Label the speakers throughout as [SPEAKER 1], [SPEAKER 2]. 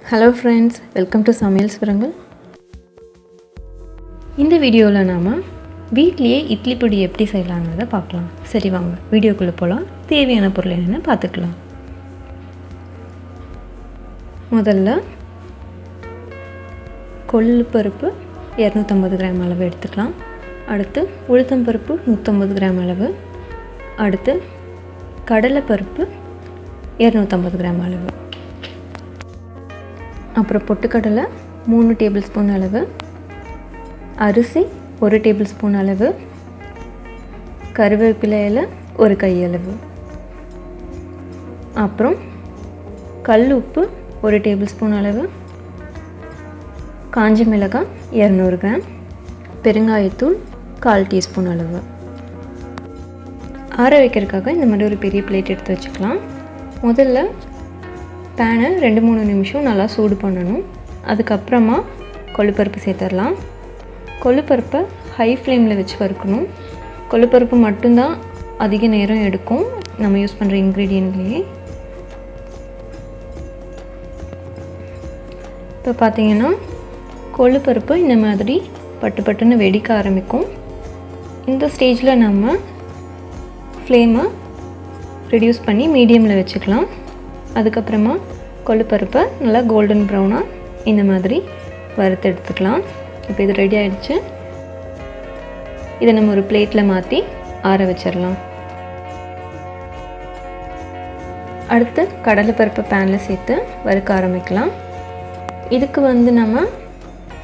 [SPEAKER 1] Hello friends, welcome to Samaiyal Swarangal. இந்த வீடியோவில் நாம் வீட்லேயே இட்லி பொடி எப்படி செய்யலாங்கிறத பார்க்கலாம். சரி வாங்க வீடியோக்குள்ளே போகலாம். தேவையான பொருள் என்னென்னு பார்த்துக்கலாம். முதல்ல கொள்ளு பருப்பு 250 கிராம் அளவு எடுத்துக்கலாம். அடுத்து உளுத்தம் பருப்பு 150 கிராம் அளவு. அடுத்து கடலை பருப்பு 250 கிராம் அளவு. அப்புறம் பொட்டுக்கடலை 3 டேபிள் ஸ்பூன் அளவு, அரிசி 1 டேபிள் ஸ்பூன் அளவு, கருவேப்பிலை இலை 1 கையளவு, அப்புறம் கல் உப்பு 1 டேபிள் ஸ்பூன் அளவு, காஞ்ச மிளகாய் 200 கிராம், பெருங்காயத்தூள் 1/4 டீஸ்பூன் அளவு. ஆற வைக்கிறதுக்காக இந்த மாதிரி ஒரு பெரிய பிளேட் எடுத்து வச்சுக்கலாம். முதல்ல பேனை 2-3 நிமிஷம் நல்லா சூடு பண்ணணும். அதுக்கப்புறமா கொள்ளுப்பருப்பு சேர்த்துடலாம். கொள்ளுப்பருப்பை ஹை ஃப்ளேமில் வச்சு வறுக்கணும். கொள்ளுப்பருப்பு மட்டும்தான் அதிக நேரம் எடுக்கும் நம்ம யூஸ் பண்ணுற இன்க்ரீடியன்ட்லேயே. இப்போ பார்த்திங்கன்னா கொள்ளுப்பருப்பு இந்த மாதிரி பட்டு பட்டுன்னு வெடிக்க ஆரம்பிக்கும். இந்த ஸ்டேஜில் நம்ம ஃப்ளேமை ரெடியூஸ் பண்ணி மீடியமில் வச்சுக்கலாம். அதுக்கப்புறமா கொள்ளுப்பருப்பை நல்லா கோல்டன் ப்ரௌனாக இந்த மாதிரி வறுத்து எடுத்துக்கலாம். இப்போ இது ரெடி ஆகிடுச்சு. இதை நம்ம ஒரு பிளேட்டில் மாற்றி ஆற வச்சிடலாம். அடுத்து கடலைப்பருப்பை பேனில் சேர்த்து வறுக்க ஆரம்பிக்கலாம். இதுக்கு நம்ம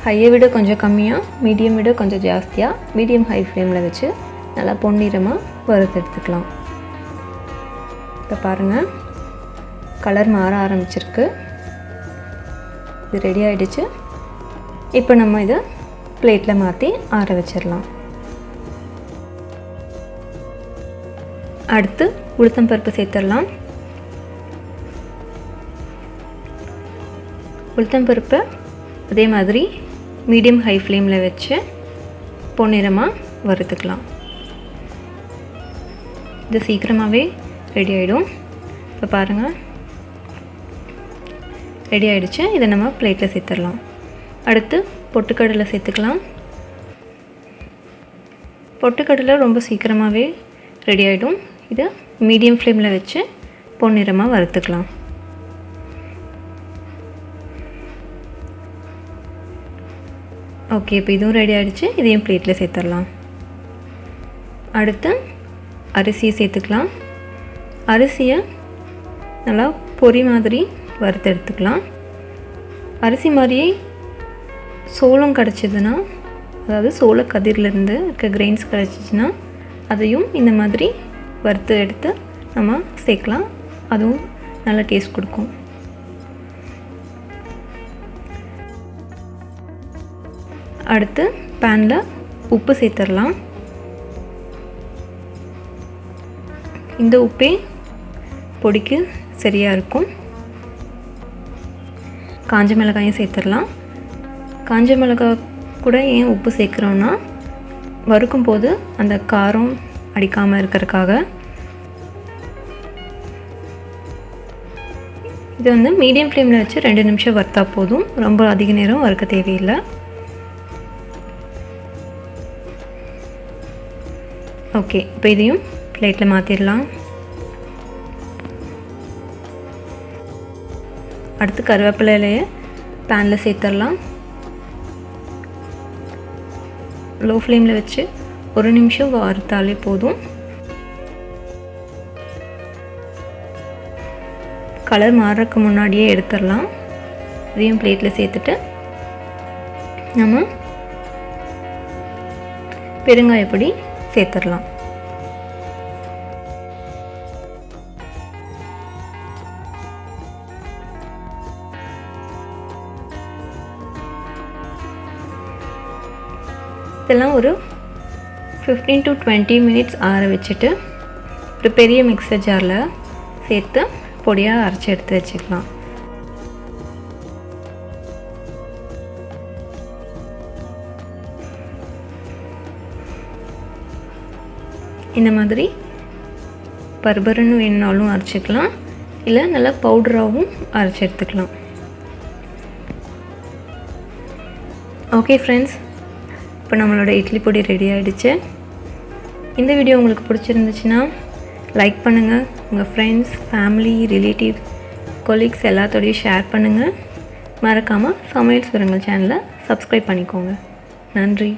[SPEAKER 1] ஹையை விட கொஞ்சம் கம்மியாக, மீடியம் விட கொஞ்சம் ஜாஸ்தியாக, மீடியம் ஹை ஃப்ளேமில் வச்சு நல்லா பொன்னிறமாக வறுத்து எடுத்துக்கலாம். இப்போ பாருங்கள், கலர் மாற ஆரம்பிச்சிருக்கு. இது ரெடி ஆகிடுச்சு. இப்போ நம்ம இதை பிளேட்டில் மாற்றி ஆற வச்சிடலாம். அடுத்து உளுத்தம் பருப்பு சேர்த்துடலாம். உளுத்தம் பருப்பை அதே மாதிரி மீடியம் ஹை ஃப்ளேமில் வச்சு பொன்னிறமாக வறுத்துக்கலாம். இது சீக்கிரமாகவே ரெடி ஆகிடும். இப்போ பாருங்கள், ரெடி ஆகிடுச்சு. இதை நம்ம பிளேட்டில் சேர்த்துடலாம். அடுத்து பொட்டுக்கடலை சேர்த்துக்கலாம். பொட்டுக்கடலை ரொம்ப சீக்கிரமாகவே ரெடி ஆகிடும். இதை மீடியம் ஃப்ளேமில் வச்சு பொன்னிறமாக வறுத்துக்கலாம். ஓகே, இப்போ இதுவும் ரெடி ஆகிடுச்சு. இதையும் பிளேட்டில் சேர்த்துடலாம். அடுத்து அரிசியை சேர்த்துக்கலாம். அரிசியை நல்லா பொரி மாதிரி வறுத்து எடுத்துக்கலாம். அரிசி மாதிரியே சோளம் கிடச்சிதுன்னா, அதாவது சோள கதிரிலேருந்து இருக்க கிரெயின்ஸ் கிடச்சிச்சின்னா அதையும் இந்த மாதிரி வறுத்து எடுத்து நம்ம சேர்க்கலாம். அதுவும் நல்ல டேஸ்ட் கொடுக்கும். அடுத்து பேனில் உப்பு சேர்த்துடலாம். இந்த உப்பே பொடிக்கு சரியாக இருக்கும். காஞ்ச மிளகாயும் சேர்த்துடலாம். காஞ்ச மிளகாய் கூட ஏன் உப்பு சேர்க்குறோன்னா, வறுக்கும் போது அந்த காரம் அடிக்காமல் இருக்கிறதுக்காக. இது மீடியம் ஃப்ளேமில் வச்சு 2 நிமிஷம் வறுத்தா போதும். ரொம்ப அதிக நேரம் வறுக்க தேவையில்லை. ஓகே, இப்போ இதையும் பிளேட்டில் மாற்றிடலாம். அடுத்து கருவேப்பிலை இலையை பேனில் சேர்த்துடலாம். லோ ஃப்ளேமில் வச்சு 1 நிமிஷம் வறுத்தாலே போதும். கலர் மாறுறதுக்கு முன்னாடியே எடுத்துடலாம். இதையும் பிளேட்டில் சேர்த்துட்டு நம்ம பெருங்காயப்பொடி சேர்த்துடலாம். இதெல்லாம் ஒரு 15 to 20 மினிட்ஸ் ஆற வச்சுட்டு ஒரு பெரிய மிக்சர் ஜாரில் சேர்த்து பொடியாக அரைச்சி எடுத்து வச்சுக்கலாம். இந்த மாதிரி பர்பருன்னு வேணுனாலும் அரைச்சிக்கலாம், இல்லை நல்லா பவுடராகவும் அரைச்சி எடுத்துக்கலாம். ஓகே ஃப்ரெண்ட்ஸ், இப்போ நம்மளோட இட்லி பொடி ரெடி ஆகிடுச்சு. இந்த வீடியோ உங்களுக்கு பிடிச்சிருந்துச்சுன்னா லைக் பண்ணுங்கள். உங்கள் ஃப்ரெண்ட்ஸ், ஃபேமிலி, ரிலேட்டிவ்ஸ், கொலீக்ஸ் எல்லாத்தோடையும் ஷேர் பண்ணுங்கள். மறக்காமல் சமையல் சுரங்கல் சேனலை சப்ஸ்கிரைப் பண்ணிக்கோங்க. நன்றி.